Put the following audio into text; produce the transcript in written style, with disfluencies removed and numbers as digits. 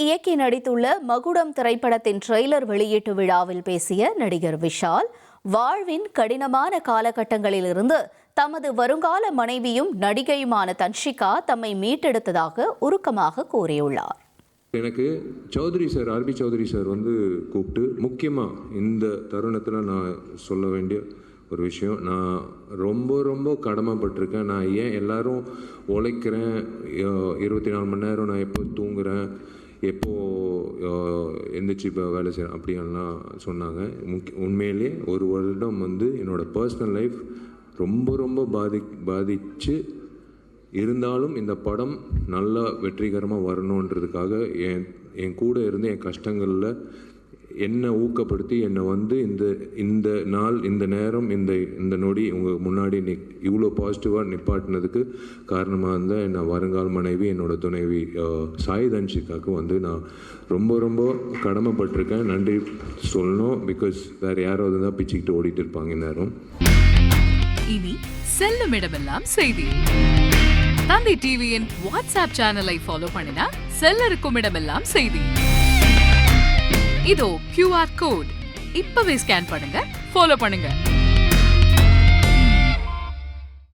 இயக்கி நடித்துள்ள மகுடம் திரைப்படத்தின் ட்ரெய்லர் வெளியீட்டு விழாவில் பேசிய நடிகர் விஷால், வாழ்வின் கடினமான காலகட்டங்களிலிருந்து தமது வருங்கால மனைவியும் நடிகையுமான தன்ஷிகா தம்மை மீட்டெடுத்ததாக உருக்கமாக கூறியுள்ளார். எனக்கு Chowdhury sir, RB Chowdhury sir கூப்பிட்டு முக்கியமாக இந்த தருணத்தில் நான் சொல்ல வேண்டிய ஒரு விஷயம், நான் ரொம்ப ரொம்ப கடமைப்பட்டிருக்கேன். நான் ஏன் எல்லாரும் உழைக்கிறேன், 24 மணி நேரம் நான் எப்போ தூங்குறேன், எப்போது எந்திரிச்சு இப்போ வேலை செய்கிறேன் அப்படின்லாம் சொன்னாங்க. உண்மையிலே ஒரு வருடம் என்னோடய பர்சனல் லைஃப் ரொம்ப ரொம்ப பாதிச்சு இருந்தாலும் இந்த படம் நல்லா வெற்றிகரமாக வரணுன்றதுக்காக என் கூட இருந்து என் கஷ்டங்களில் என்னை ஊக்கப்படுத்தி என்னை இந்த நாள், இந்த நேரம், இந்த நொடி உங்கள் முன்னாடி இவ்வளோ பாசிட்டிவாக நிப்பாட்டினதுக்கு காரணமாக இருந்தால் என்னை வருங்கால மனைவி, என்னோட துணைவி சாய் தன்ஷிகாவுக்கு நான் ரொம்ப ரொம்ப கடமைப்பட்டிருக்கேன். நன்றி சொல்லணும். பிகாஸ் வேறு யாராவது தான் பிச்சுக்கிட்டு ஓடிட்டு இருப்பாங்க நேரம். இனி செல்லும் இடமெல்லாம் செய்தி. தந்தை டிவியின் வாட்ஸ்அப் சேனலை ஃபாலோ பண்ணினா செல்ல இருக்கும் இடமெல்லாம் செய்தி. இதோ QR கோட், இப்பவே ஸ்கேன் பண்ணுங்க, ஃபாலோ பண்ணுங்க.